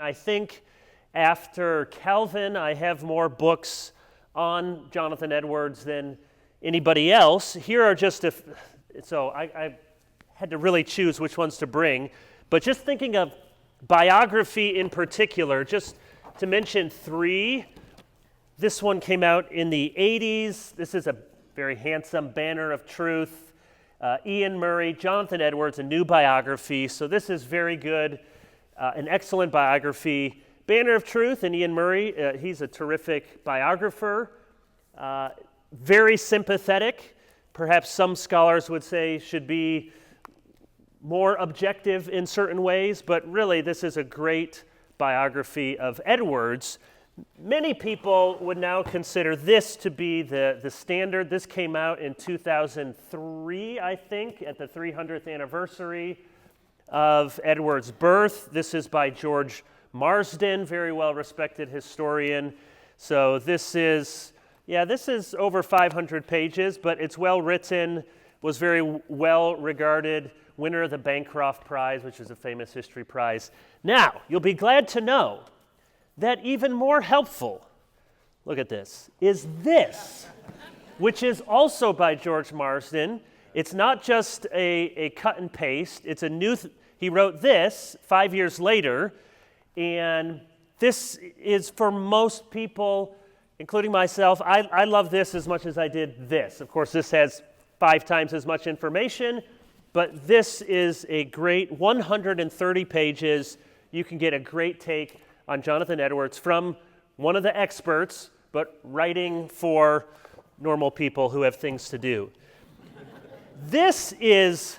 I think after Calvin, I have more books on Jonathan Edwards than anybody else. Here are just so I had to really choose which ones to bring, but just thinking of biography in particular, just to mention three. This one came out in the 80s. This is a very handsome Banner of Truth. Ian Murray, Jonathan Edwards, a new biography. So this is very good, an excellent biography. Banner of Truth and Ian Murray, he's a terrific biographer, very sympathetic. Perhaps some scholars would say should be more objective in certain ways, but really this is a great biography of Edwards. Many people would now consider this to be the standard. This came out in 2003, I think, at the 300th anniversary of Edwards' birth. This is by George Marsden, very well-respected historian. So this is over 500 pages, but it's well-written, was very well-regarded, winner of the Bancroft Prize, which is a famous history prize. Now, you'll be glad to know that even more helpful, look at this, is this, which is also by George Marsden. It's not just a cut and paste. It's a new, he wrote this 5 years later, and this is for most people, including myself. I love this as much as I did this. Of course, this has 5 times as much information, but this is a great 130 pages. You can get a great take on Jonathan Edwards from one of the experts, but writing for normal people who have things to do. This is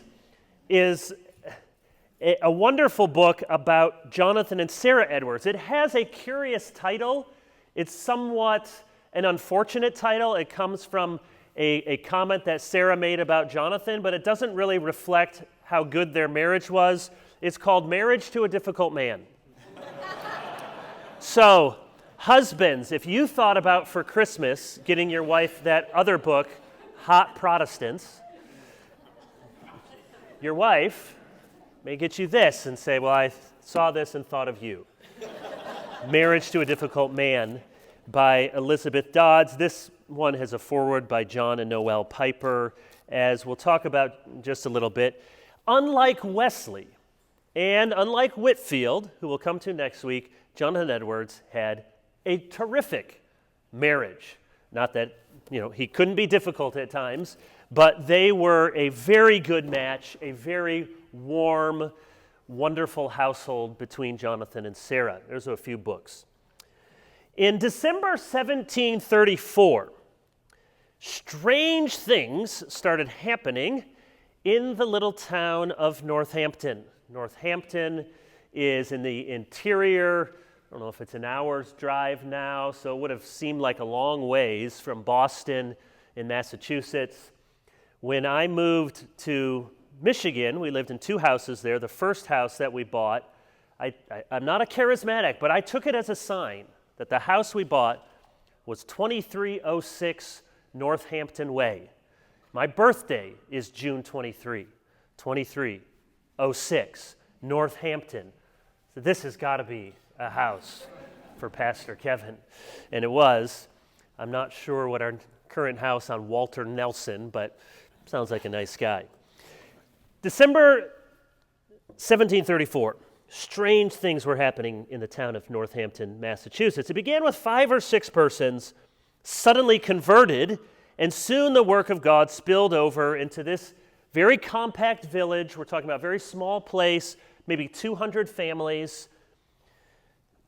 a wonderful book about Jonathan and Sarah Edwards. It has a curious title. It's somewhat an unfortunate title. It comes from a comment that Sarah made about Jonathan, but it doesn't really reflect how good their marriage was. It's called Marriage to a Difficult Man. So, husbands, if you thought about for Christmas getting your wife that other book, Hot Protestants, your wife may get you this and say, well, I saw this and thought of you. Marriage to a Difficult Man by Elizabeth Dodds. This one has a foreword by John and Noel Piper, as we'll talk about in just a little bit. Unlike Wesley and unlike Whitefield, who we'll come to next week, Jonathan Edwards had a terrific marriage. Not that, he couldn't be difficult at times, but they were a very good match, a very warm, wonderful household between Jonathan and Sarah. There's a few books. In December 1734, strange things started happening in the little town of Northampton. Northampton is in the interior. I don't know if it's an hour's drive now, so it would have seemed like a long ways from Boston in Massachusetts. When I moved to Michigan, we lived in 2 houses there. The first house that we bought, I'm not a charismatic, but I took it as a sign that the house we bought was 2306 Northampton Way. My birthday is June 2306, Northampton. So this has got to be a house for Pastor Kevin. And it was. I'm not sure what our current house on Walter Nelson, but sounds like a nice guy. December 1734. Strange things were happening in the town of Northampton, Massachusetts. It began with 5 or 6 persons suddenly converted, and soon the work of God spilled over into this very compact village. We're talking about a very small place, maybe 200 families.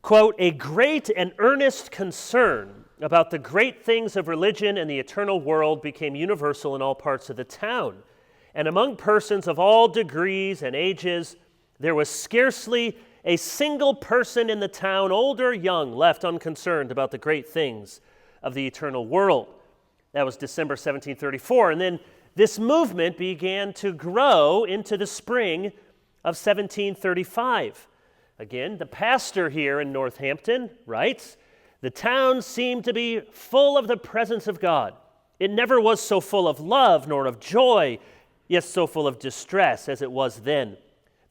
Quote, a great and earnest concern about the great things of religion and the eternal world became universal in all parts of the town. And among persons of all degrees and ages, there was scarcely a single person in the town, old or young, left unconcerned about the great things of the eternal world. That was December 1734. And then this movement began to grow into the spring of 1735. Again, the pastor here in Northampton writes, the town seemed to be full of the presence of God. It never was so full of love nor of joy, yet so full of distress as it was then.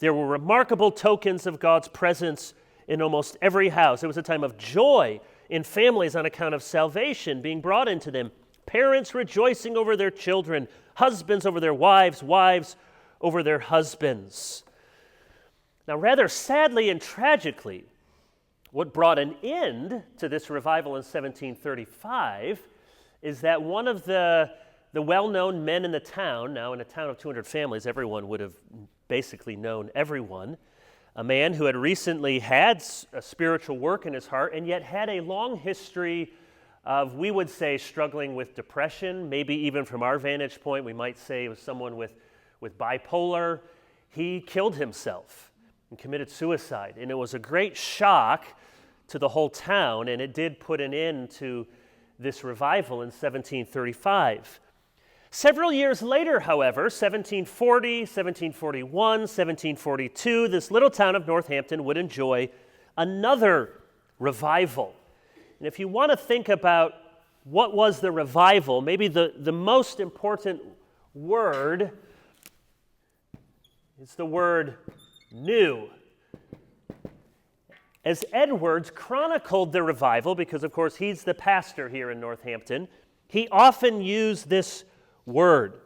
There were remarkable tokens of God's presence in almost every house. It was a time of joy in families on account of salvation being brought into them. Parents rejoicing over their children, husbands over their wives, wives over their husbands. Now, rather sadly and tragically, what brought an end to this revival in 1735 is that one of the well-known men in the town, now in a town of 200 families, everyone would have basically known everyone, a man who had recently had a spiritual work in his heart and yet had a long history of, we would say, struggling with depression. Maybe even from our vantage point, we might say it was someone with bipolar. He killed himself and committed suicide. And it was a great shock to the whole town, and it did put an end to this revival in 1735. Several years later, however, 1740, 1741, 1742, this little town of Northampton would enjoy another revival. And if you want to think about what was the revival, maybe the most important word is the word new. As Edwards chronicled the revival, because of course he's the pastor here in Northampton, he often used this word.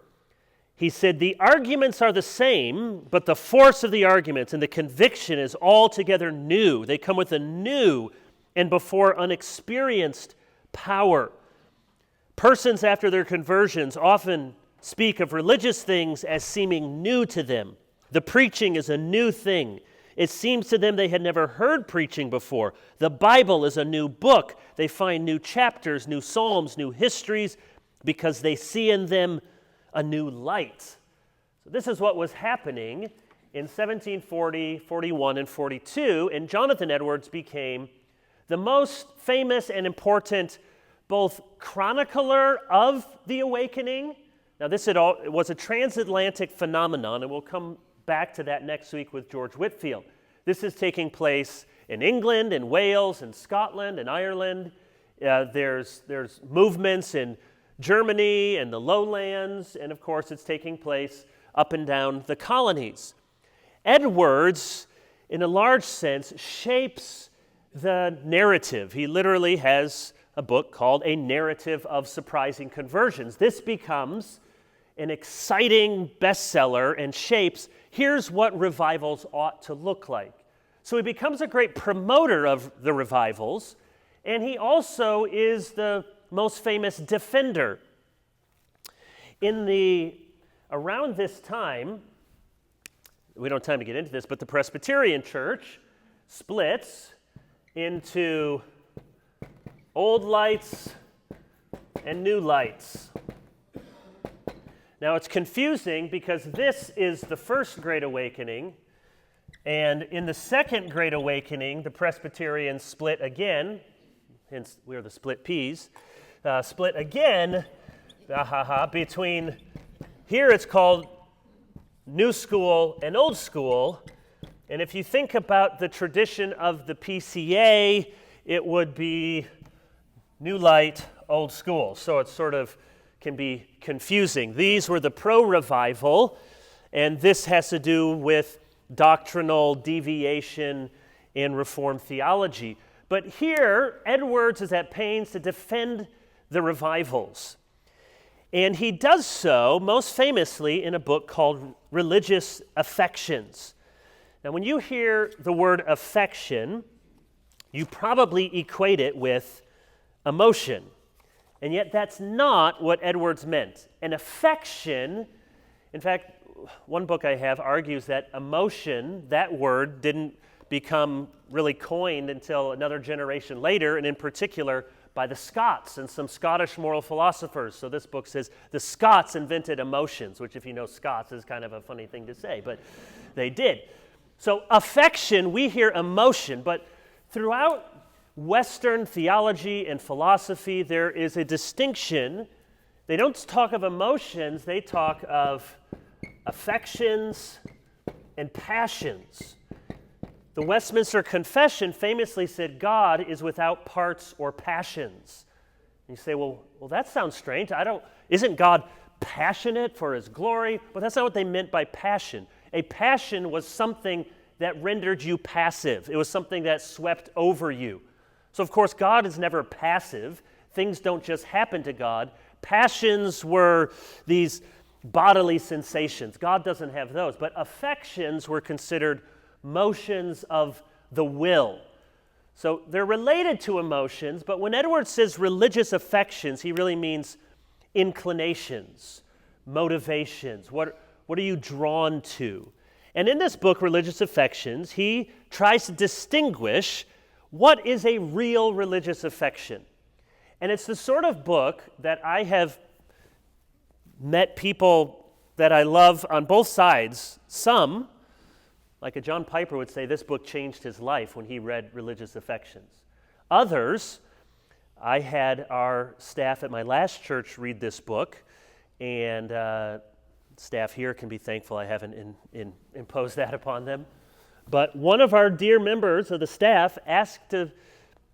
He said, the arguments are the same, but the force of the arguments and the conviction is altogether new. They come with a new and before unexperienced power. Persons after their conversions often speak of religious things as seeming new to them. The preaching is a new thing. It seems to them they had never heard preaching before. The Bible is a new book. They find new chapters, new psalms, new histories, because they see in them a new light. So this is what was happening in 1740, 41, and 42, and Jonathan Edwards became the most famous and important both chronicler of the awakening. Now this it was a transatlantic phenomenon, and we'll come back to that next week with George Whitefield. This is taking place in England, and Wales, and Scotland, and Ireland. There's movements in Germany and the lowlands, and of course it's taking place up and down the colonies. Edwards, in a large sense, shapes the narrative. He literally has a book called A Narrative of Surprising Conversions. This becomes an exciting bestseller and shapes, here's what revivals ought to look like. So he becomes a great promoter of the revivals, and he also is the most famous defender. Around this time, we don't have time to get into this, but the Presbyterian Church splits into old lights and new lights. Now it's confusing because this is the first Great Awakening, and in the second Great Awakening, the Presbyterians split again, hence we are the split peas, split again between, here it's called New School and Old School, and if you think about the tradition of the PCA, it would be New Light, Old School. So it sort of can be confusing. These were the pro-revival, and this has to do with doctrinal deviation in Reformed theology. But here, Edwards is at pains to defend the revivals. And he does so most famously in a book called Religious Affections. Now, when you hear the word affection, you probably equate it with emotion. And yet that's not what Edwards meant. An affection, in fact, one book I have argues that emotion, that word, didn't become really coined until another generation later, and in particular by the Scots and some Scottish moral philosophers. So this book says the Scots invented emotions, which if you know Scots is kind of a funny thing to say, but they did. So affection, we hear emotion, but throughout Western theology and philosophy, there is a distinction. They don't talk of emotions, they talk of affections and passions. The Westminster Confession famously said God is without parts or passions. And you say, well, that sounds strange. Isn't God passionate for his glory? But that's not what they meant by passion. A passion was something that rendered you passive. It was something that swept over you. So, of course, God is never passive. Things don't just happen to God. Passions were these bodily sensations. God doesn't have those. But affections were considered motions of the will. So they're related to emotions, but when Edwards says religious affections, he really means inclinations, motivations. What are you drawn to? And in this book, Religious Affections, he tries to distinguish what is a real religious affection. And it's the sort of book that I have met people that I love on both sides. Some, like a John Piper would say, this book changed his life when he read Religious Affections. Others, I had our staff at my last church read this book, and staff here can be thankful I haven't imposed that upon them. But one of our dear members of the staff asked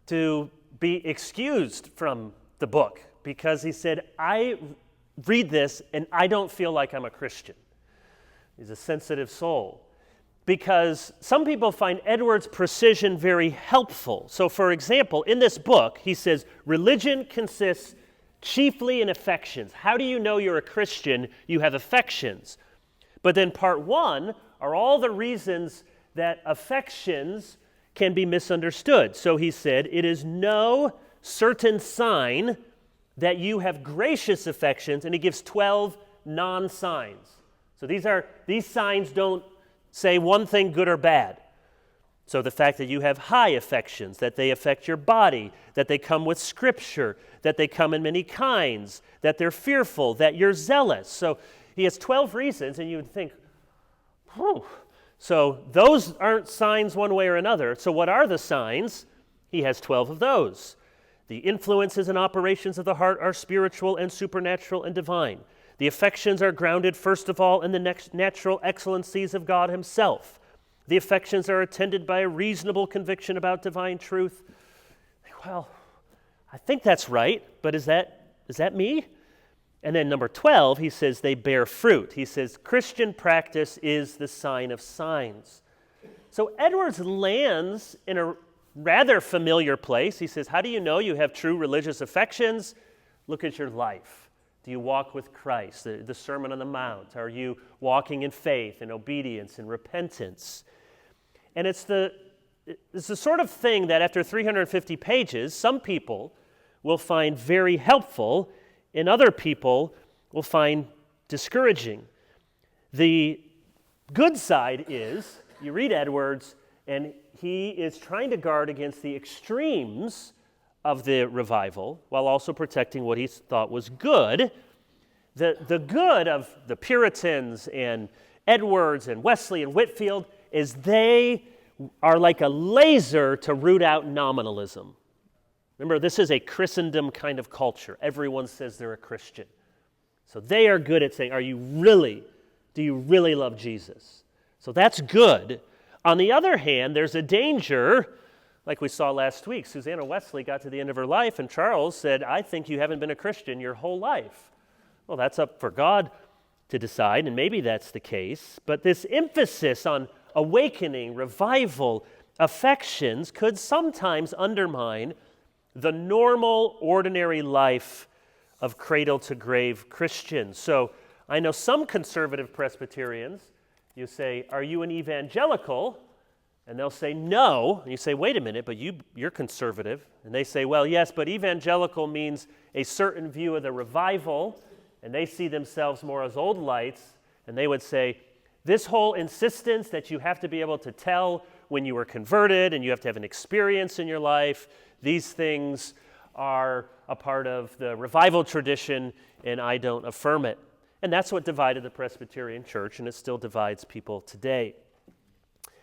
to be excused from the book because he said, I read this and I don't feel like I'm a Christian. He's a sensitive soul. Because some people find Edwards' precision very helpful. So, for example, in this book, he says, religion consists chiefly in affections. How do you know you're a Christian? You have affections. But then part one are all the reasons that affections can be misunderstood. So he said, it is no certain sign that you have gracious affections, and he gives 12 non-signs. So these signs don't say one thing good or bad. So the fact that you have high affections, that they affect your body, that they come with Scripture, that they come in many kinds, that they're fearful, that you're zealous. So he has 12 reasons, and you would think, whew. So those aren't signs one way or another. So what are the signs? He has 12 of those. The influences and operations of the heart are spiritual and supernatural and divine. The affections are grounded, first of all, in the natural excellencies of God himself. The affections are attended by a reasonable conviction about divine truth. Well, I think that's right, but is that me? And then number 12, he says they bear fruit. He says Christian practice is the sign of signs. So Edwards lands in a rather familiar place. He says, how do you know you have true religious affections? Look at your life. Do you walk with Christ? The Sermon on the Mount. Are you walking in faith and obedience and repentance? And it's the sort of thing that after 350 pages, some people will find very helpful and other people will find discouraging. The good side is, you read Edwards, and he is trying to guard against the extremes of the revival while also protecting what he thought was good. The good of the Puritans and Edwards and Wesley and Whitefield is they are like a laser to root out nominalism. Remember, this is a Christendom kind of culture. Everyone says they're a Christian. So they are good at saying, do you really love Jesus? So that's good. On the other hand, there's a danger, like we saw last week. Susannah Wesley got to the end of her life, and Charles said, I think you haven't been a Christian your whole life. Well, that's up for God to decide, and maybe that's the case. But this emphasis on awakening, revival, affections could sometimes undermine the normal, ordinary life of cradle-to-grave Christians. So I know some conservative Presbyterians, you say, are you an evangelical? And they'll say, no. And you say, wait a minute, but you're conservative. And they say, well, yes, but evangelical means a certain view of the revival, and they see themselves more as old lights, and they would say, this whole insistence that you have to be able to tell when you were converted and you have to have an experience in your life, these things are a part of the revival tradition, and I don't affirm it. And that's what divided the Presbyterian Church, and it still divides people today.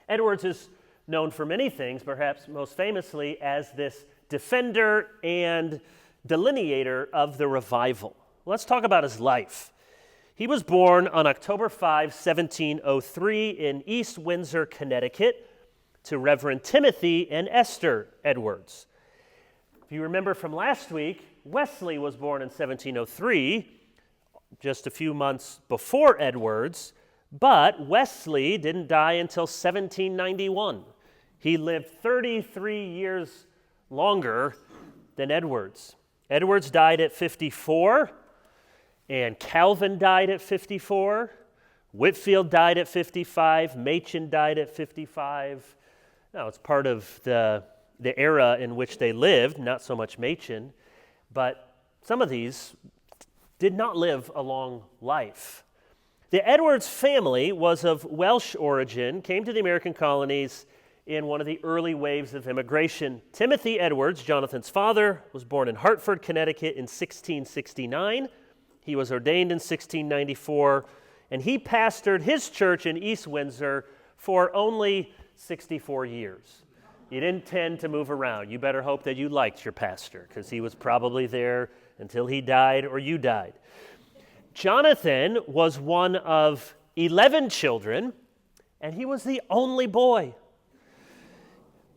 Edwards is known for many things, perhaps most famously as this defender and delineator of the revival. Let's talk about his life. He was born on October 5, 1703 in East Windsor, Connecticut, to Reverend Timothy and Esther Edwards. If you remember from last week, Wesley was born in 1703, just a few months before Edwards, But Wesley didn't die until 1791. He lived 33 years longer than Edwards. Edwards died at 54, and Calvin died at 54. Whitefield died at 55. Machen died at 55. Now, it's part of the era in which they lived, not so much Machen, but some of these did not live a long life. The Edwards family was of Welsh origin, came to the American colonies in one of the early waves of immigration. Timothy Edwards, Jonathan's father, was born in Hartford, Connecticut in 1669. He was ordained in 1694, and he pastored his church in East Windsor for only 64 years. He didn't tend to move around. You better hope that you liked your pastor, because he was probably there until he died or you died. Jonathan was one of 11 children, and he was the only boy.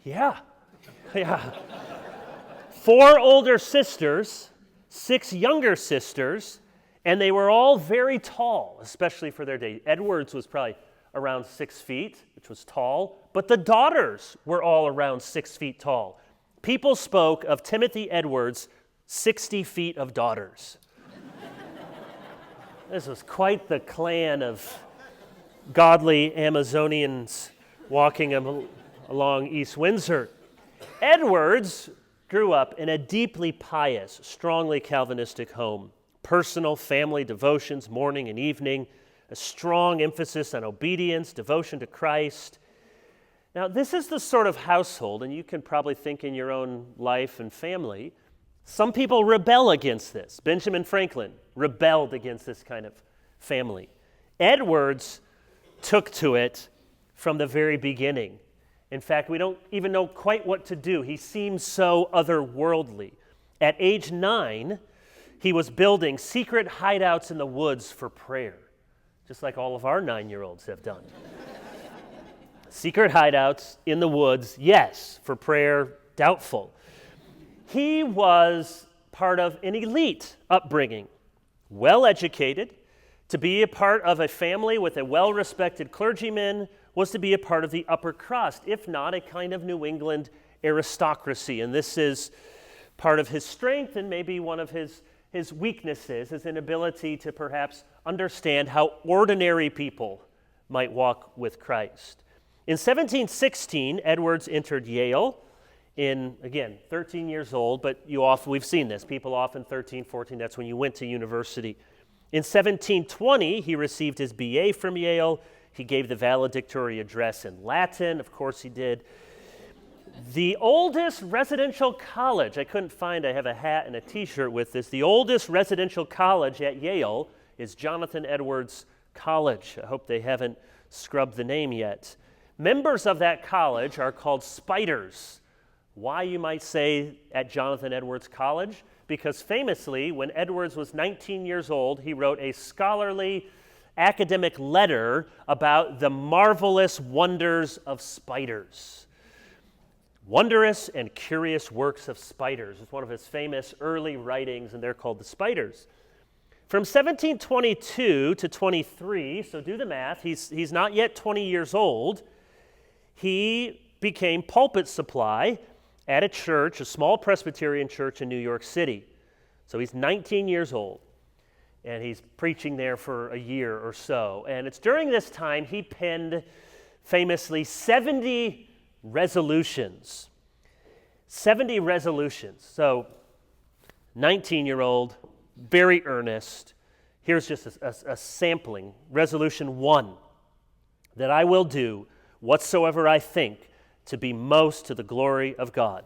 Yeah. 4 older sisters, 6 younger sisters, and they were all very tall, especially for their day. Edwards was probably around 6 feet, which was tall, but the daughters were all around 6 feet tall. People spoke of Timothy Edwards' 60 feet of daughters. This was quite the clan of godly Amazonians walking along East Windsor. Edwards grew up in a deeply pious, strongly Calvinistic home. Personal family devotions, morning and evening, a strong emphasis on obedience, devotion to Christ. Now, this is the sort of household, and you can probably think in your own life and family, some people rebel against this. Benjamin Franklin rebelled against this kind of family. Edwards took to it from the very beginning. In fact, we don't even know quite what to do. He seems so otherworldly. At age 9, he was building secret hideouts in the woods for prayer, just like all of our 9-year-olds have done. Secret hideouts in the woods, yes. For prayer, doubtful. He was part of an elite upbringing, well-educated. To be a part of a family with a well-respected clergyman was to be a part of the upper crust, if not a kind of New England aristocracy. And this is part of his strength and maybe one of his weaknesses, his inability to perhaps understand how ordinary people might walk with Christ. In 1716, Edwards entered Yale again, 13 years old, but we've seen this. People often 13, 14, that's when you went to university. In 1720, he received his BA from Yale. He gave the valedictory address in Latin. Of course he did. The oldest residential college, I have a hat and a t-shirt with this. The oldest residential college at Yale is Jonathan Edwards College. I hope they haven't scrubbed the name yet. Members of that college are called spiders. Why, you might say, at Jonathan Edwards College? Because famously, when Edwards was 19 years old, he wrote a scholarly academic letter about the marvelous wonders of spiders. Wondrous and curious works of spiders. It's one of his famous early writings, and they're called the Spiders. From 1722 to 23, so do the math, he's not yet 20 years old, he became pulpit supply at a church, a small Presbyterian church in New York City. So he's 19 years old, and he's preaching there for a year or so. And it's during this time he penned famously 70 resolutions. 70 resolutions. So 19-year-old, very earnest. Here's just a sampling. Resolution 1, that I will do whatsoever I think to be most to the glory of God.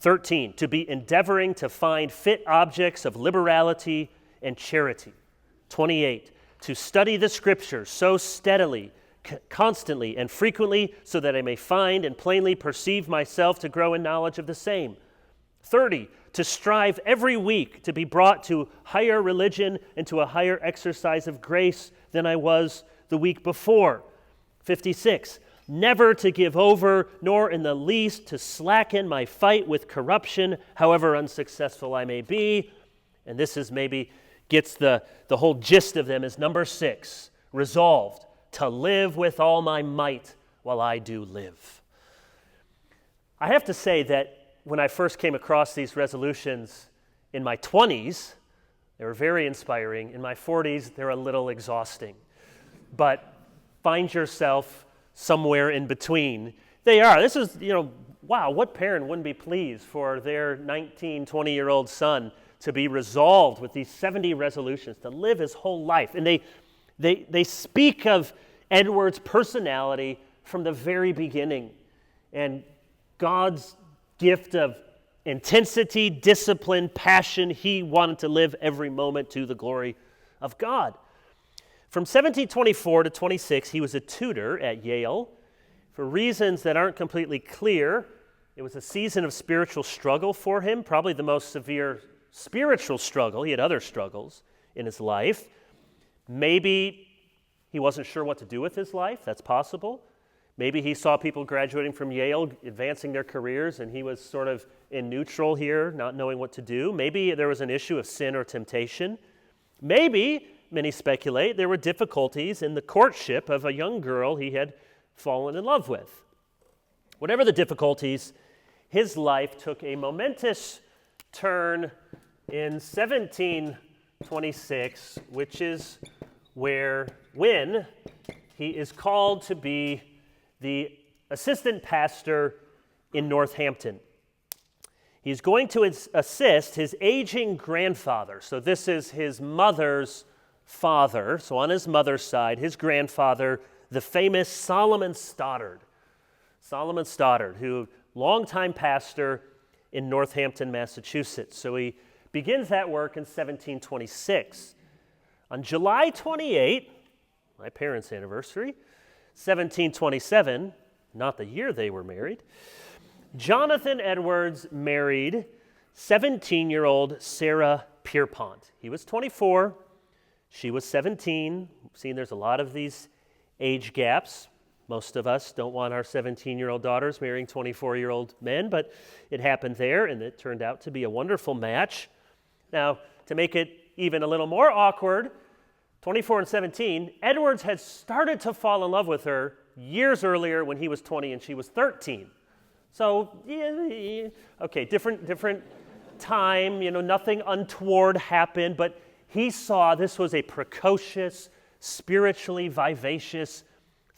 13, to be endeavoring to find fit objects of liberality and charity. 28, to study the Scriptures so steadily, constantly, and frequently, so that I may find and plainly perceive myself to grow in knowledge of the same. 30, to strive every week to be brought to higher religion and to a higher exercise of grace than I was the week before. 56, never to give over, nor in the least to slacken my fight with corruption, however unsuccessful I may be. And this is maybe gets the whole gist of them is number 6, resolved to live with all my might while I do live. I have to say that when I first came across these resolutions in my 20s, they were very inspiring. In my 40s, they're a little exhausting. But find yourself somewhere in between. They are. This is, wow, what parent wouldn't be pleased for their 19, 20-year-old son to be resolved with these 70 resolutions, to live his whole life? And they speak of Edward's personality from the very beginning and God's gift of intensity, discipline, passion. He wanted to live every moment to the glory of God. From 1724 to 26, he was a tutor at Yale. For reasons that aren't completely clear, it was a season of spiritual struggle for him, probably the most severe spiritual struggle. He had other struggles in his life. Maybe he wasn't sure what to do with his life. That's possible. Maybe he saw people graduating from Yale, advancing their careers, and he was sort of in neutral here, not knowing what to do. Maybe there was an issue of sin or temptation. Maybe, many speculate, there were difficulties in the courtship of a young girl he had fallen in love with. Whatever the difficulties, his life took a momentous turn in 1726, which is when he is called to be the assistant pastor in Northampton. He's going to assist his aging grandfather. So this is his mother's father. So on his mother's side, his grandfather, the famous Solomon Stoddard. Solomon Stoddard, who longtime pastor in Northampton, Massachusetts. So he begins that work in 1726. On July 28, my parents' anniversary, 1727, not the year they were married, Jonathan Edwards married 17-year-old Sarah Pierpont. He was 24, she was 17. Seeing there's a lot of these age gaps. Most of us don't want our 17-year-old daughters marrying 24-year-old men, but it happened there, and it turned out to be a wonderful match. Now, to make it even a little more awkward, 24 and 17, Edwards had started to fall in love with her years earlier when he was 20 and she was 13. So, okay, different time, nothing untoward happened, but he saw this was a precocious, spiritually vivacious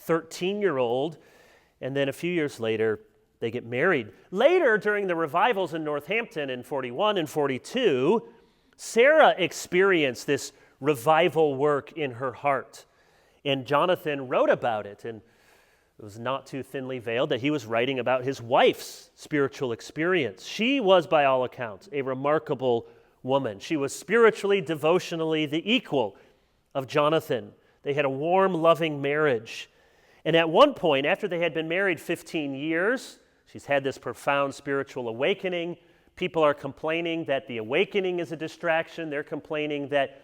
13-year-old, and then a few years later, they get married. Later, during the revivals in Northampton in 41 and 42, Sarah experienced this revival work in her heart. And Jonathan wrote about it, and it was not too thinly veiled that he was writing about his wife's spiritual experience. She was, by all accounts, a remarkable woman. She was spiritually, devotionally the equal of Jonathan. They had a warm, loving marriage. And at one point, after they had been married 15 years, she's had this profound spiritual awakening. People are complaining that the awakening is a distraction. They're complaining that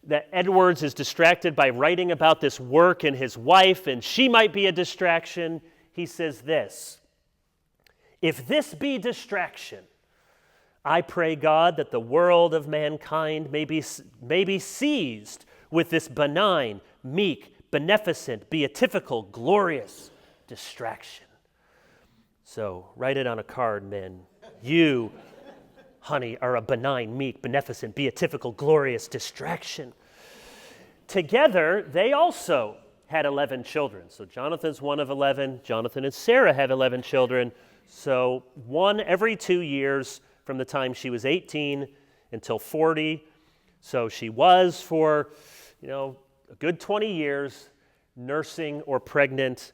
that Edwards is distracted by writing about this work and his wife, and she might be a distraction. He says this: "If this be distraction, I pray God that the world of mankind may be seized with this benign, meek, beneficent, beatifical, glorious distraction." So write it on a card, men. You, honey, are a benign, meek, beneficent, beatifical, glorious distraction. Together, they also had 11 children. So Jonathan's one of 11. Jonathan and Sarah had 11 children. So one every 2 years from the time she was 18 until 40. So she was for, a good 20 years nursing or pregnant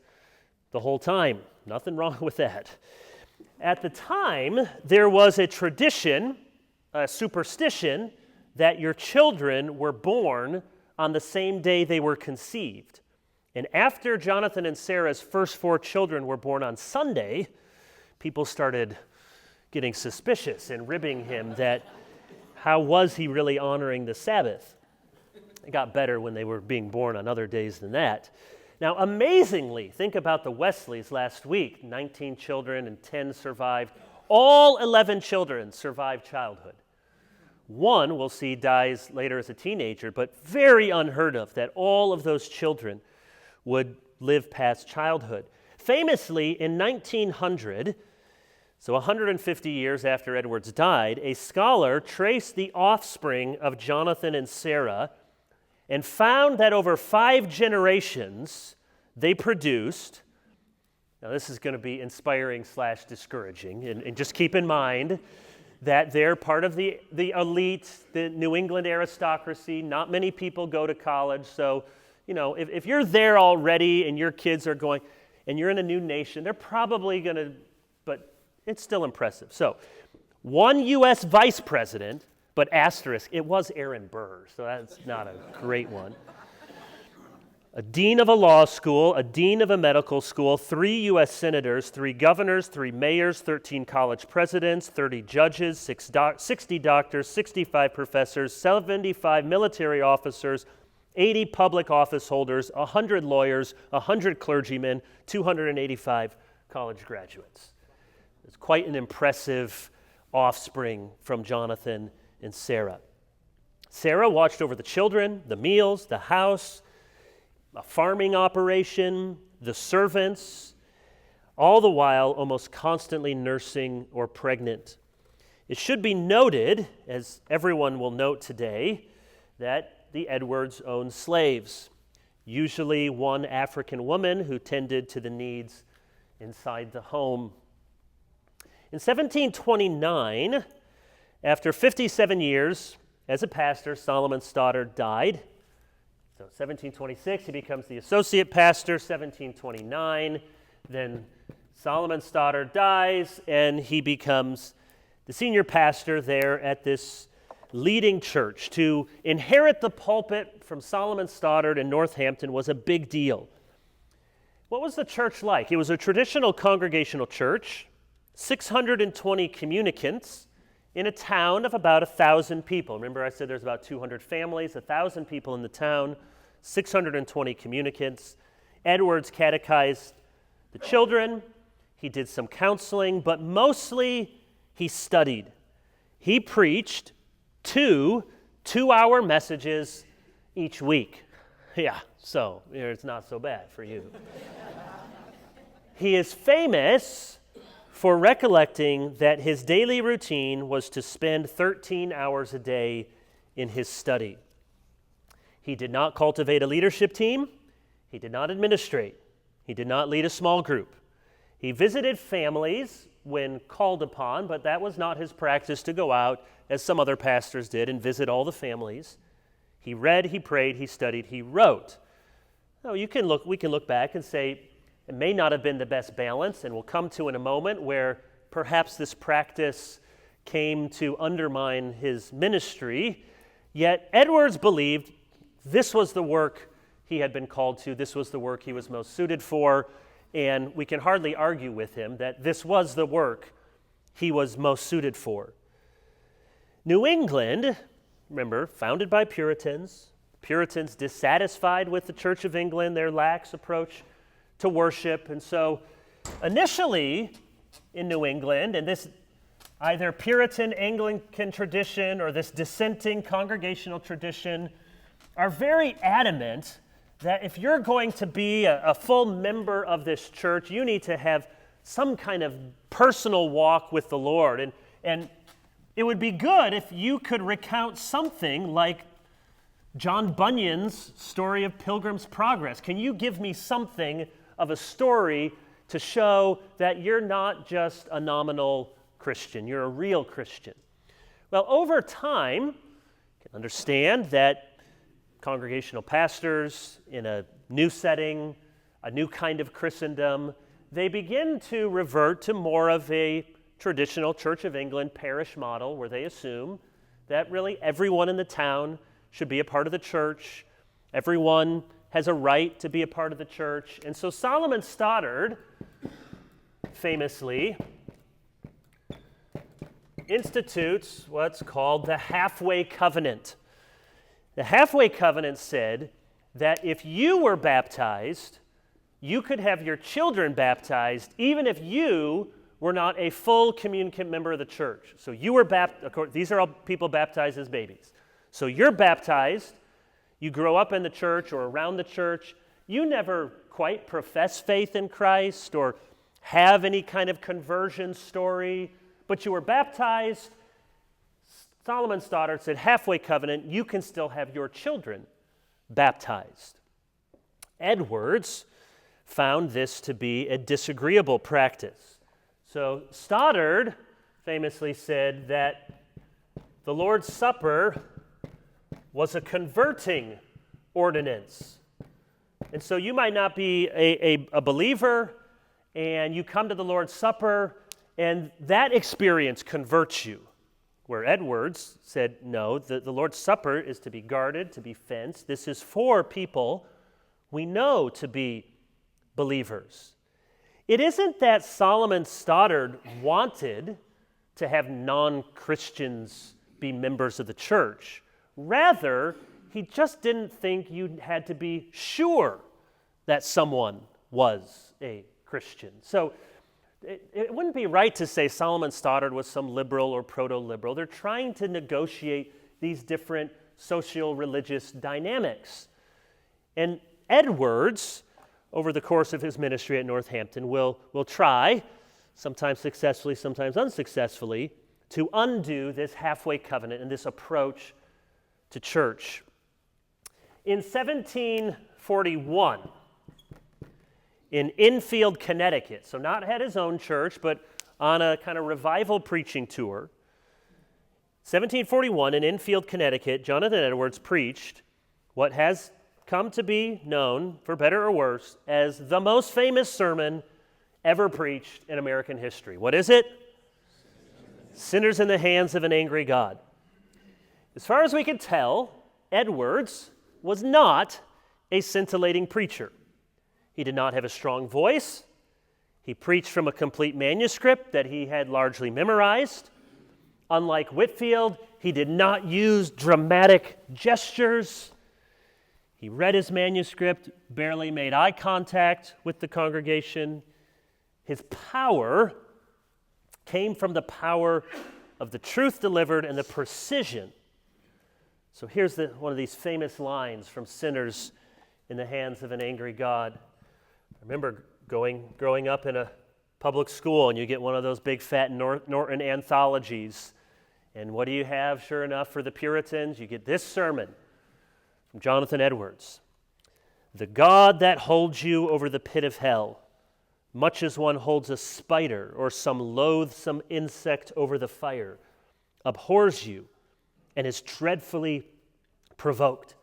the whole time. Nothing wrong with that. At the time, there was a tradition, a superstition, that your children were born on the same day they were conceived. And after Jonathan and Sarah's first 4 children were born on Sunday, people started getting suspicious and ribbing him that how was he really honoring the Sabbath? It got better when they were being born on other days than that. Now, amazingly, think about the Wesleys last week. 19 children and 10 survived. All 11 children survived childhood. One, we'll see, dies later as a teenager, but very unheard of that all of those children would live past childhood. Famously, in 1900, so 150 years after Edwards died, a scholar traced the offspring of Jonathan and Sarah and found that over 5 generations they produced, now this is going to be inspiring / discouraging, and just keep in mind that they're part of the elite, the New England aristocracy. Not many people go to college, so if you're there already and your kids are going, and you're in a new nation, they're probably going to, but it's still impressive. So, one U.S. vice president, but asterisk, it was Aaron Burr, so that's not a great one. A dean of a law school, a dean of a medical school, 3 U.S. senators, 3 governors, 3 mayors, 13 college presidents, 30 judges, 60 doctors, 65 professors, 75 military officers, 80 public office holders, 100 lawyers, 100 clergymen, 285 college graduates. It's quite an impressive offspring from Jonathan and Sarah. Sarah watched over the children, the meals, the house, a farming operation, the servants, all the while almost constantly nursing or pregnant. It should be noted, as everyone will note today, that the Edwards owned slaves, usually one African woman who tended to the needs inside the home. In 1729, after 57 years as a pastor, Solomon Stoddard died. So 1726, he becomes the associate pastor. 1729, then Solomon Stoddard dies, and he becomes the senior pastor there at this leading church. To inherit the pulpit from Solomon Stoddard in Northampton was a big deal. What was the church like? It was a traditional congregational church, 620 communicants in a town of about 1,000 people. Remember I said there's about 200 families, 1,000 people in the town, 620 communicants. Edwards catechized the children. He did some counseling, but mostly he studied. He preached 2 2-hour messages each week. Yeah, so it's not so bad for you. He is famous for recollecting that his daily routine was to spend 13 hours a day in his study. He did not cultivate a leadership team. He did not administrate. He did not lead a small group. He visited families when called upon, but that was not his practice to go out, as some other pastors did, and visit all the families. He read, he prayed, he studied, he wrote. Now, we can look back and say it may not have been the best balance, and we'll come to in a moment where perhaps this practice came to undermine his ministry. Yet Edwards believed this was the work he had been called to, this was the work he was most suited for, and we can hardly argue with him that this was the work he was most suited for. New England, remember, founded by Puritans dissatisfied with the Church of England, their lax approach to worship, and so initially in New England, and this either Puritan Anglican tradition or this dissenting congregational tradition are very adamant that if you're going to be a full member of this church, you need to have some kind of personal walk with the Lord. And it would be good if you could recount something like John Bunyan's story of Pilgrim's Progress. Can you give me something of a story to show that you're not just a nominal Christian, you're a real Christian? Well, over time, you can understand that congregational pastors in a new setting, a new kind of Christendom, they begin to revert to more of a traditional Church of England parish model where they assume that really everyone in the town should be a part of the church. Everyone has a right to be a part of the church. And so Solomon Stoddard famously institutes what's called the halfway covenant. The halfway covenant said that if you were baptized, you could have your children baptized even if you were not a full communicant member of the church. So you were baptized, these are all people baptized as babies. So you're baptized, you grow up in the church or around the church, you never quite profess faith in Christ or have any kind of conversion story, but you were baptized. Solomon Stoddard said, halfway covenant, you can still have your children baptized. Edwards found this to be a disagreeable practice. So Stoddard famously said that the Lord's Supper was a converting ordinance. And so you might not be a believer, and you come to the Lord's Supper, and that experience converts you. Where Edwards said, no, the Lord's Supper is to be guarded, to be fenced. This is for people we know to be believers. It isn't that Solomon Stoddard wanted to have non-Christians be members of the church. Rather, he just didn't think you had to be sure that someone was a Christian. So it wouldn't be right to say Solomon Stoddard was some liberal or proto-liberal. They're trying to negotiate these different socio-religious dynamics. And Edwards, over the course of his ministry at Northampton, will try, sometimes successfully, sometimes unsuccessfully, to undo this halfway covenant and this approach to church. In 1741, in Enfield, Connecticut, so not at his own church, but on a kind of revival preaching tour, 1741 in Enfield, Connecticut, Jonathan Edwards preached what has come to be known, for better or worse, as the most famous sermon ever preached in American history. What is it? Sinners in the Hands of an Angry God. As far as we can tell, Edwards was not a scintillating preacher. He did not have a strong voice. He preached from a complete manuscript that he had largely memorized. Unlike Whitefield, he did not use dramatic gestures. He read his manuscript, barely made eye contact with the congregation. His power came from the power of the truth delivered and the precision. So here's one of these famous lines from Sinners in the Hands of an Angry God. I remember growing up in a public school, and you get one of those big fat Norton anthologies. And what do you have, sure enough, for the Puritans? You get this sermon from Jonathan Edwards. The God that holds you over the pit of hell, much as one holds a spider or some loathsome insect over the fire, abhors you and is dreadfully provoked.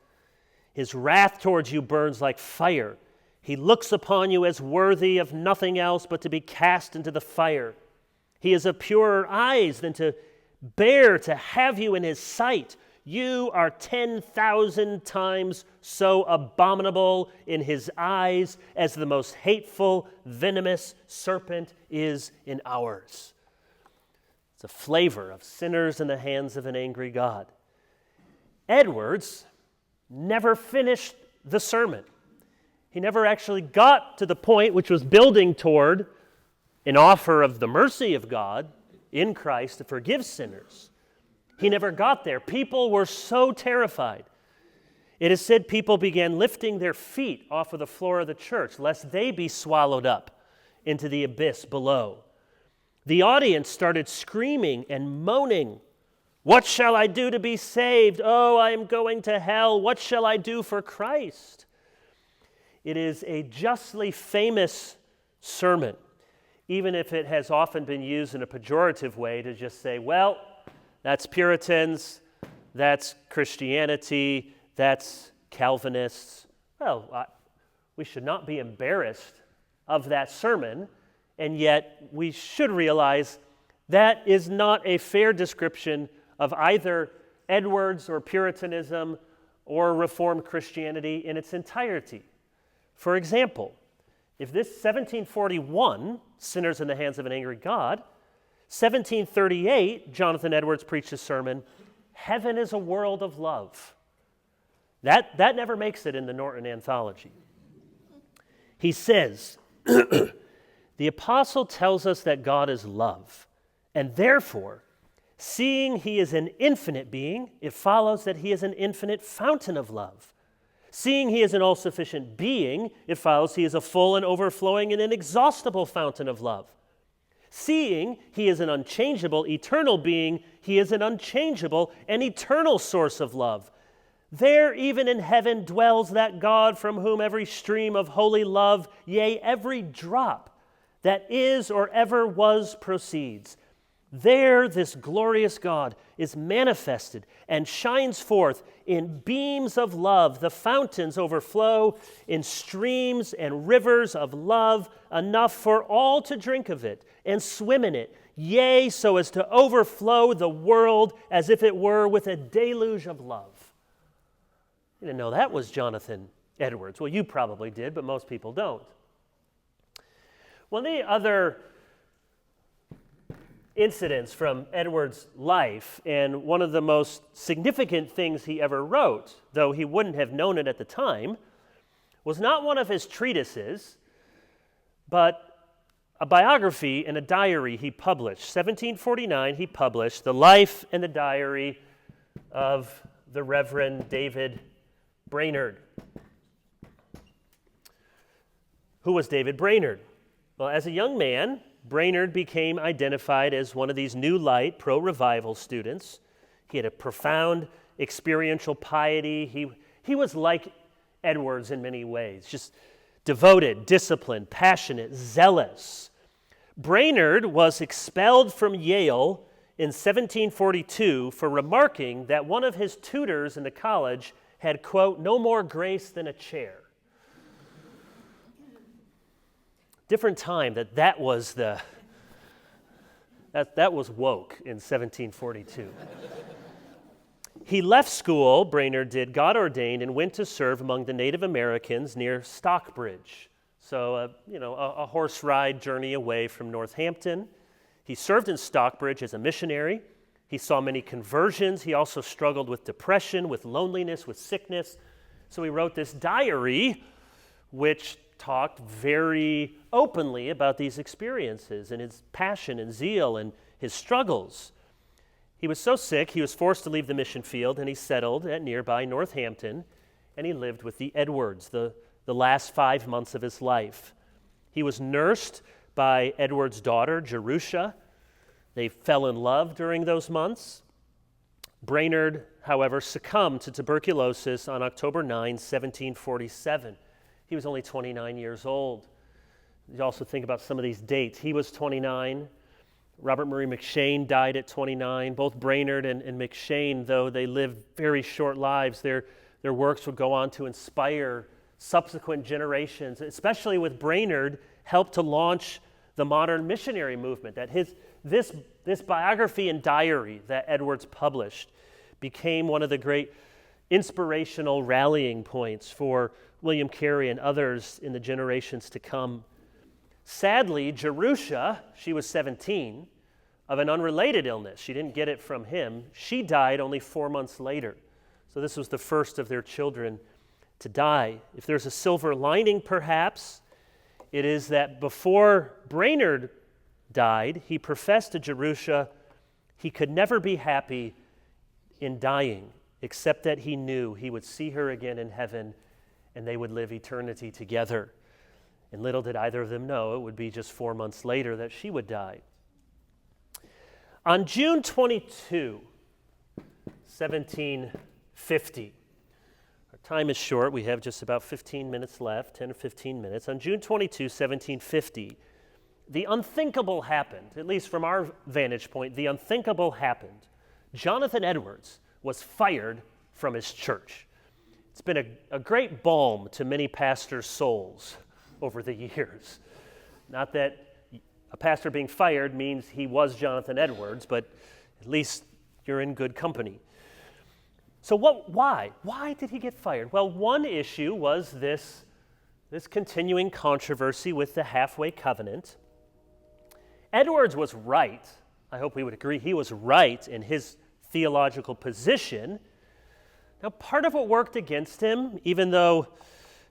His wrath towards you burns like fire. He looks upon you as worthy of nothing else but to be cast into the fire. He is of purer eyes than to bear to have you in his sight. You are 10,000 times so abominable in his eyes as the most hateful, venomous serpent is in ours. It's a flavor of Sinners in the Hands of an Angry God. Edwards never finished the sermon. He never actually got to the point which was building toward an offer of the mercy of God in Christ to forgive sinners. He never got there. People were so terrified. It is said people began lifting their feet off of the floor of the church lest they be swallowed up into the abyss below. The audience started screaming and moaning, "What shall I do to be saved? Oh, I am going to hell. What shall I do for Christ?" It is a justly famous sermon, even if it has often been used in a pejorative way to just say, well, that's Puritans, that's Christianity, that's Calvinists. Well, we should not be embarrassed of that sermon, and yet we should realize that is not a fair description of either Edwards or Puritanism or Reformed Christianity in its entirety. For example, if this 1741, Sinners in the Hands of an Angry God, 1738, Jonathan Edwards preached a sermon, Heaven is a World of Love. That never makes it in the Norton Anthology. He says, The apostle tells us that God is love, and therefore, seeing he is an infinite being, it follows that he is an infinite fountain of love. Seeing he is an all-sufficient being, it follows he is a full and overflowing and inexhaustible fountain of love. Seeing he is an unchangeable, eternal being, he is an unchangeable and eternal source of love. There, even in heaven, dwells that God from whom every stream of holy love, yea, every drop that is or ever was proceeds. There, this glorious God is manifested and shines forth in beams of love. The fountains overflow in streams and rivers of love, enough for all to drink of it and swim in it, yea, so as to overflow the world as if it were with a deluge of love. You didn't know that was Jonathan Edwards. Well, you probably did, but most people don't. One of the other incidents from Edwards' life, and one of the most significant things he ever wrote, though he wouldn't have known it at the time, was not one of his treatises, but a biography and a diary he published. 1749, he published The Life and the Diary of the Reverend David Brainerd. Who was David Brainerd? Well, as a young man, Brainerd became identified as one of these New Light pro-revival students. He had a profound experiential piety. He was like Edwards in many ways, just devoted, disciplined, passionate, zealous. Brainerd was expelled from Yale in 1742 for remarking that one of his tutors in the college had, quote, no more grace than a chair. Different time that was woke in 1742. He left school, Brainerd did, got ordained, and went to serve among the Native Americans near Stockbridge. So, a horse ride journey away from Northampton. He served in Stockbridge as a missionary. He saw many conversions. He also struggled with depression, with loneliness, with sickness. So he wrote this diary, which talked very openly about these experiences and his passion and zeal and his struggles. He was so sick, he was forced to leave the mission field, and he settled at nearby Northampton, and he lived with the Edwards the last 5 months of his life. He was nursed by Edwards' daughter, Jerusha. They fell in love during those months. Brainerd, however, succumbed to tuberculosis on October 9, 1747. He was only 29 years old. You also think about some of these dates. He was 29. Robert Murray McCheyne died at 29. Both Brainerd and McCheyne, though they lived very short lives, their works would go on to inspire subsequent generations, especially with Brainerd, helped to launch the modern missionary movement. That this biography and diary that Edwards published became one of the great inspirational rallying points for William Carey and others in the generations to come. Sadly, Jerusha, she was 17, of an unrelated illness. She didn't get it from him. She died only 4 months later. So this was the first of their children to die. If there's a silver lining, perhaps, it is that before Brainerd died, he professed to Jerusha he could never be happy in dying, except that he knew he would see her again in heaven and they would live eternity together. And little did either of them know it would be just 4 months later that she would die. On June 22, 1750, our time is short. We have just about 15 minutes left, 10 or 15 minutes. On June 22, 1750, the unthinkable happened, at least from our vantage point, the unthinkable happened. Jonathan Edwards was fired from his church. It's been a great balm to many pastors' souls over the years. Not that a pastor being fired means he was Jonathan Edwards, but at least you're in good company. So why? Why did he get fired? Well, one issue was this continuing controversy with the halfway covenant. Edwards was right. I hope we would agree he was right in his theological position. Now, part of what worked against him, even though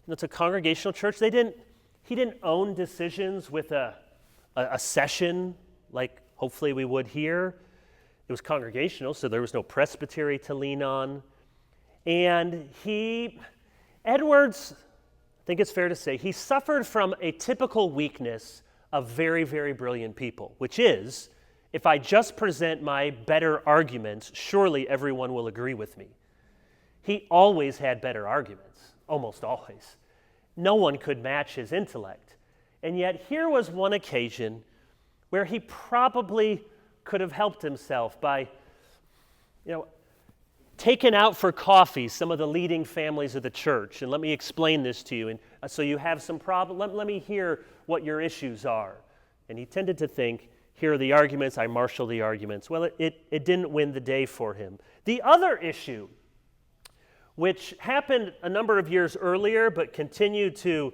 it's a congregational church, he didn't own decisions with a a session like hopefully we would here. It was congregational, so there was no presbytery to lean on. And Edwards, I think it's fair to say, he suffered from a typical weakness of very, very brilliant people, which is, if I just present my better arguments, surely everyone will agree with me. He always had better arguments, almost always. No one could match his intellect. And yet here was one occasion where he probably could have helped himself by, taking out for coffee some of the leading families of the church. And let me explain this to you. And so you have some problem. Let me hear what your issues are. And he tended to think, here are the arguments, I marshal the arguments. Well, it didn't win the day for him. The other issue, which happened a number of years earlier but continued to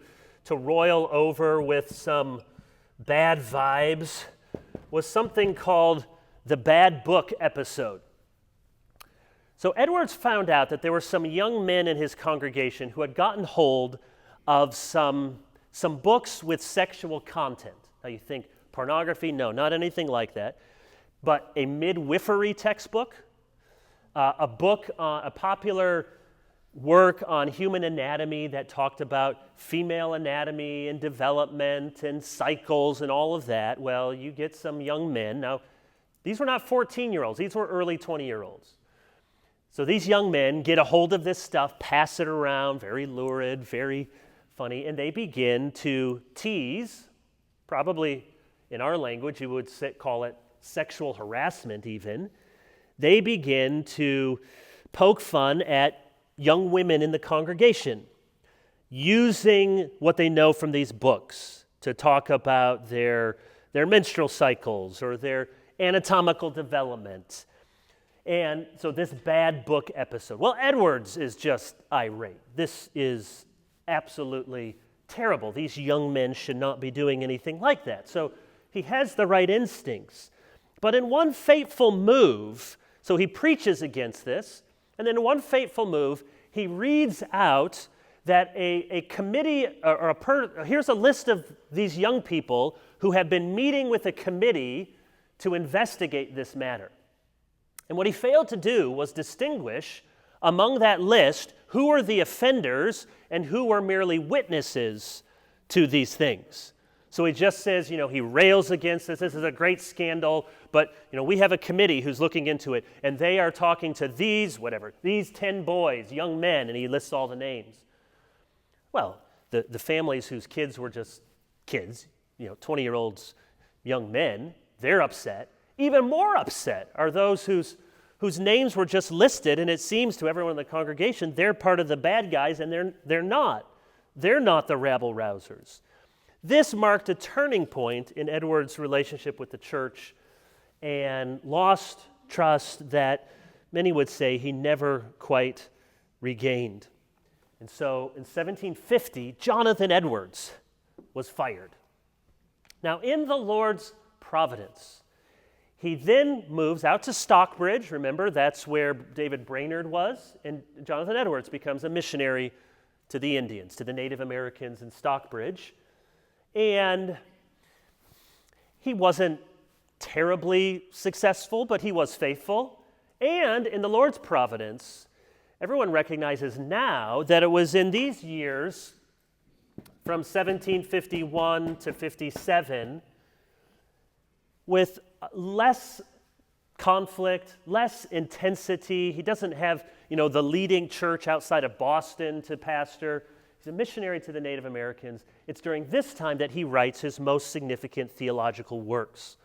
roil over with some bad vibes, was something called the bad book episode. So Edwards found out that there were some young men in his congregation who had gotten hold of some books with sexual content. Now you think pornography? No, not anything like that. But a midwifery textbook, a popular work on human anatomy that talked about female anatomy and development and cycles and all of that. Well, you get some young men. Now, these were not 14-year-olds. These were early 20-year-olds. So these young men get a hold of this stuff, pass it around, very lurid, very funny, and they begin to tease, probably in our language you would call it sexual harassment even. They begin to poke fun at young women in the congregation, using what they know from these books to talk about their menstrual cycles or their anatomical development. And so this bad book episode. Well, Edwards is just irate. This is absolutely terrible. These young men should not be doing anything like that. So he has the right instincts. But in one fateful move, so he preaches against this, and then in one fateful move, he reads out that a committee, here's a list of these young people who have been meeting with a committee to investigate this matter. And what he failed to do was distinguish among that list who are the offenders and who are merely witnesses to these things. So he just says, he rails against this. This is a great scandal, but, we have a committee who's looking into it, and they are talking to these 10 boys, young men, and he lists all the names. Well, the families whose kids were just kids, 20-year-olds, young men, they're upset. Even more upset are those whose names were just listed, and it seems to everyone in the congregation they're part of the bad guys, and they're not. They're not the rabble-rousers. This marked a turning point in Edwards' relationship with the church and lost trust that many would say he never quite regained. And so in 1750, Jonathan Edwards was fired. Now, in the Lord's providence, he then moves out to Stockbridge. Remember, that's where David Brainerd was. And Jonathan Edwards becomes a missionary to the Indians, to the Native Americans in Stockbridge. And he wasn't terribly successful, but he was faithful. And in the Lord's providence, everyone recognizes now that it was in these years, from 1751 to 57, with less conflict, less intensity. He doesn't have, the leading church outside of Boston to pastor. He's a missionary to the Native Americans. It's during this time that he writes his most significant theological works: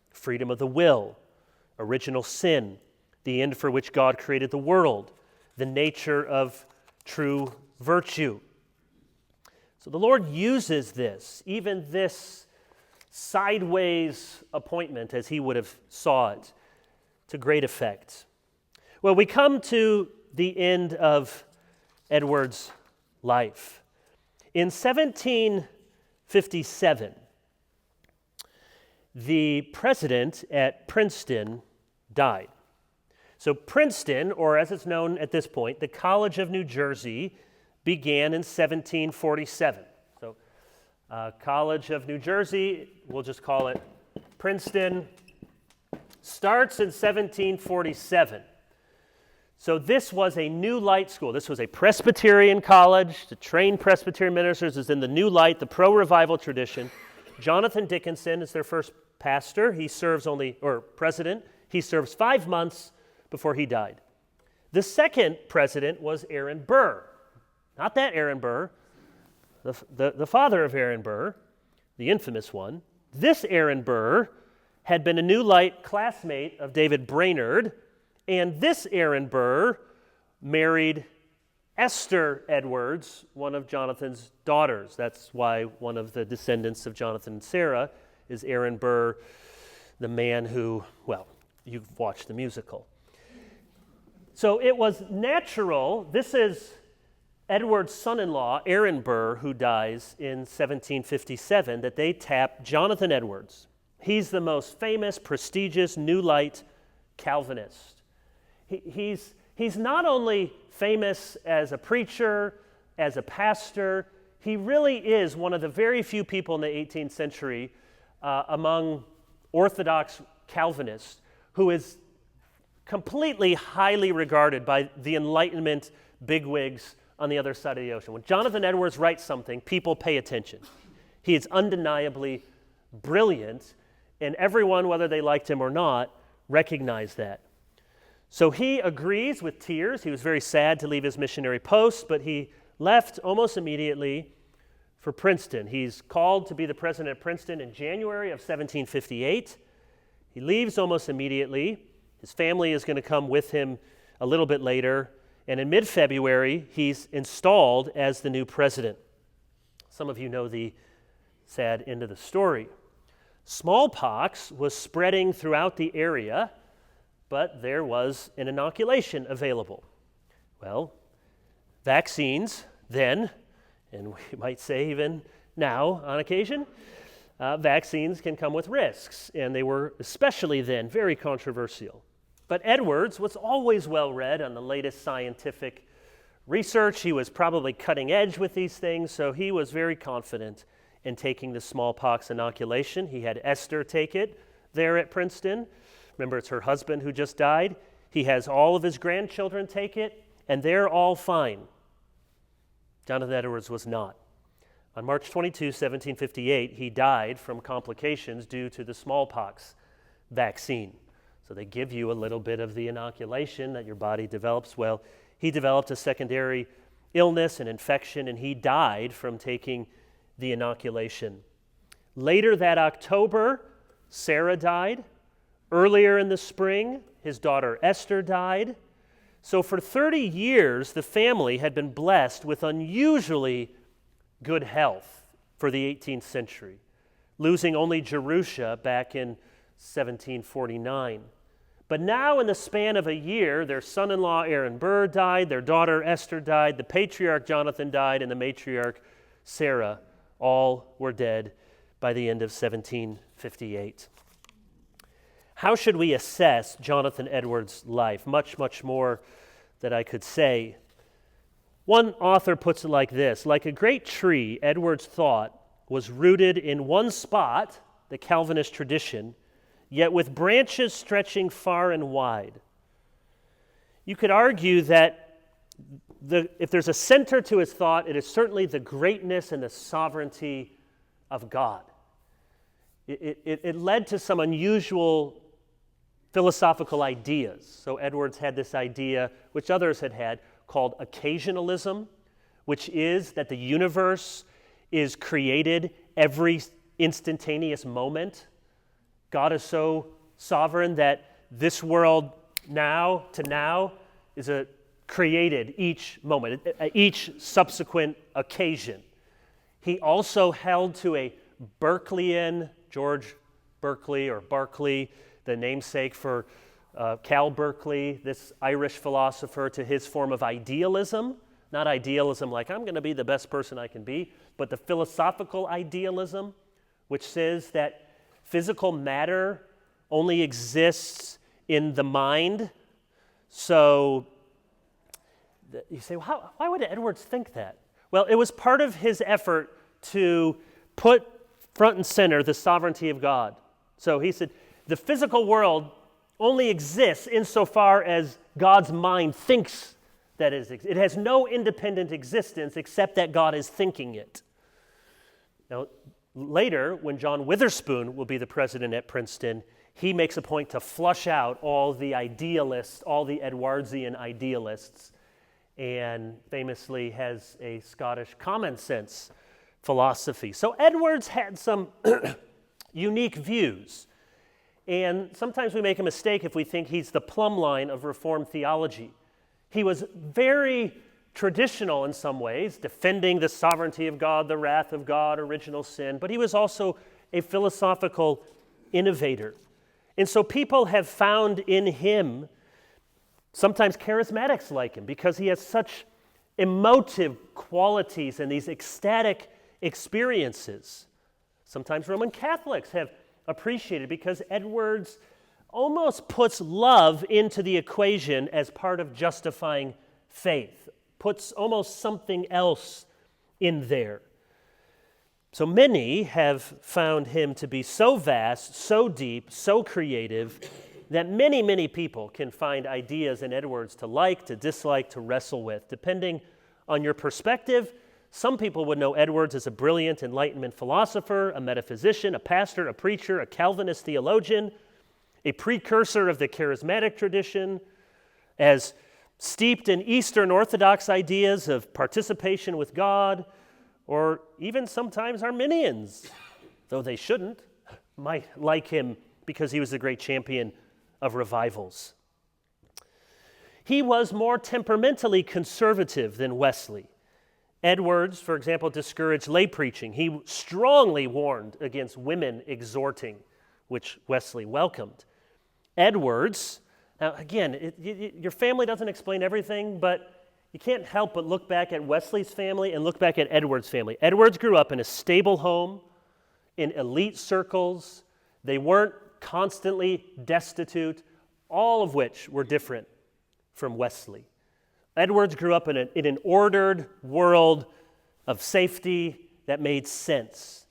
Freedom of the Will, Original Sin, The End for Which God Created the World, The Nature of True Virtue. So the Lord uses this, even this sideways appointment, as he would have saw it, to great effect. Well, we come to the end of Edwards' life. In 1757, the president at Princeton died. So Princeton, or as it's known at this point, the College of New Jersey, began in 1747. So College of New Jersey, we'll just call it Princeton, starts in 1747. So this was a New Light school. This was a Presbyterian college to train Presbyterian ministers. Is in the New Light, the pro-revival tradition. Jonathan Dickinson is their first pastor. He serves president. He serves 5 months before he died. The second president was Aaron Burr. Not that Aaron Burr, the father of Aaron Burr, the infamous one. This Aaron Burr had been a New Light classmate of David Brainerd, and this Aaron Burr married Esther Edwards, one of Jonathan's daughters. That's why one of the descendants of Jonathan and Sarah is Aaron Burr, the man who, well, you've watched the musical. So it was natural. This is Edward's son-in-law, Aaron Burr, who dies in 1757, that they tap Jonathan Edwards. He's the most famous, prestigious New Light Calvinist. He's not only famous as a preacher, as a pastor, he really is one of the very few people in the 18th century among Orthodox Calvinists who is completely highly regarded by the Enlightenment bigwigs on the other side of the ocean. When Jonathan Edwards writes something, people pay attention. He is undeniably brilliant, and everyone, whether they liked him or not, recognized that. So he agrees with tears. He was very sad to leave his missionary post, but he left almost immediately for Princeton. He's called to be the president of Princeton in January of 1758. He leaves almost immediately. His family is going to come with him a little bit later. And in mid-February, he's installed as the new president. Some of you know the sad end of the story. Smallpox was spreading throughout the area, but there was an inoculation available. Well, vaccines then, and we might say even now on occasion, vaccines can come with risks, and they were especially then very controversial. But Edwards was always well-read on the latest scientific research. He was probably cutting edge with these things, so he was very confident in taking the smallpox inoculation. He had Esther take it there at Princeton. Remember, it's her husband who just died. He has all of his grandchildren take it, and they're all fine. Jonathan Edwards was not. On March 22, 1758, he died from complications due to the smallpox vaccine. So they give you a little bit of the inoculation that your body develops. Well, he developed a secondary illness, an infection, and he died from taking the inoculation. Later that October, Sarah died. Earlier in the spring, his daughter Esther died. So for 30 years, the family had been blessed with unusually good health for the 18th century, losing only Jerusha back in 1749. But now in the span of a year, their son-in-law Aaron Burr died, their daughter Esther died, the patriarch Jonathan died, and the matriarch Sarah. All were dead by the end of 1758. How should we assess Jonathan Edwards' life? Much, much more that I could say. One author puts it like this: like a great tree, Edwards' thought was rooted in one spot, the Calvinist tradition, yet with branches stretching far and wide. You could argue that if there's a center to his thought, it is certainly the greatness and the sovereignty of God. It led to some unusual philosophical ideas. So Edwards had this idea, which others had called occasionalism, which is that the universe is created every instantaneous moment. God is so sovereign that this world now is created each moment, each subsequent occasion. He also held to a Berkeleyan, George Berkeley or Berkeley, the namesake for Cal Berkeley, this Irish philosopher, to his form of idealism. Not idealism like I'm going to be the best person I can be, but the philosophical idealism, which says that physical matter only exists in the mind. So you say, well, why would Edwards think that? Well, it was part of his effort to put front and center the sovereignty of God. So he said, the physical world only exists insofar as God's mind thinks that it has no independent existence except that God is thinking it. Now, later, when John Witherspoon will be the president at Princeton, he makes a point to flush out all the idealists, all the Edwardsian idealists, and famously has a Scottish common sense philosophy. So Edwards had some unique views, and sometimes we make a mistake if we think he's the plumb line of Reformed theology. He was very traditional in some ways, defending the sovereignty of God, the wrath of God, original sin, but he was also a philosophical innovator. And so people have found in him, sometimes charismatics like him, because he has such emotive qualities and these ecstatic experiences. Sometimes Roman Catholics have appreciated because Edwards almost puts love into the equation as part of justifying faith, puts almost something else in there. So many have found him to be so vast, so deep, so creative, that many, many people can find ideas in Edwards to like, to dislike, to wrestle with. Depending on your perspective, some people would know Edwards as a brilliant Enlightenment philosopher, a metaphysician, a pastor, a preacher, a Calvinist theologian, a precursor of the charismatic tradition, as steeped in Eastern Orthodox ideas of participation with God, or even sometimes Arminians, though they shouldn't, might like him because he was a great champion of revivals. He was more temperamentally conservative than Wesley. Edwards, for example, discouraged lay preaching. He strongly warned against women exhorting, which Wesley welcomed. Edwards, now again, your family doesn't explain everything, but you can't help but look back at Wesley's family and look back at Edwards' family. Edwards grew up in a stable home, in elite circles. They weren't constantly destitute, all of which were different from Wesley. Edwards grew up in an ordered world of safety that made sense.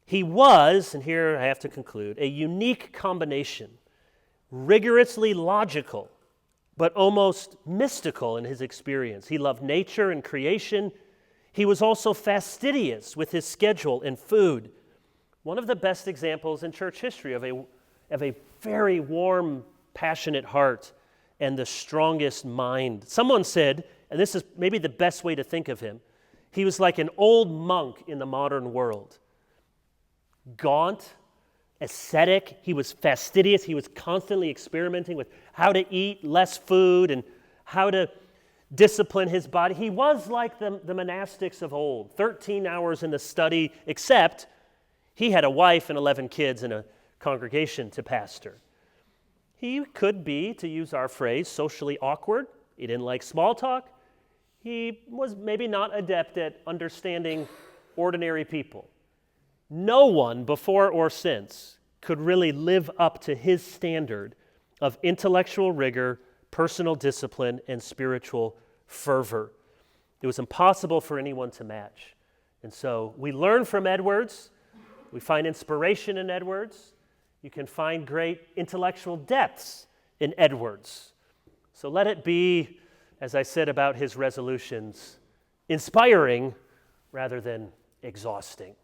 He was, and here I have to conclude, a unique combination, rigorously logical, but almost mystical in his experience. He loved nature and creation. He was also fastidious with his schedule and food. One of the best examples in church history of a very warm, passionate heart and the strongest mind. Someone said, and this is maybe the best way to think of him, he was like an old monk in the modern world. Gaunt, ascetic, he was fastidious, he was constantly experimenting with how to eat less food and how to discipline his body. He was like the monastics of old, 13 hours in the study, except he had a wife and 11 kids and a congregation to pastor. He could be, to use our phrase, socially awkward. He didn't like small talk. He was maybe not adept at understanding ordinary people. No one before or since could really live up to his standard of intellectual rigor, personal discipline, and spiritual fervor. It was impossible for anyone to match. And so we learn from Edwards. We find inspiration in Edwards. You can find great intellectual depths in Edwards. So let it be, as I said about his resolutions, inspiring rather than exhausting.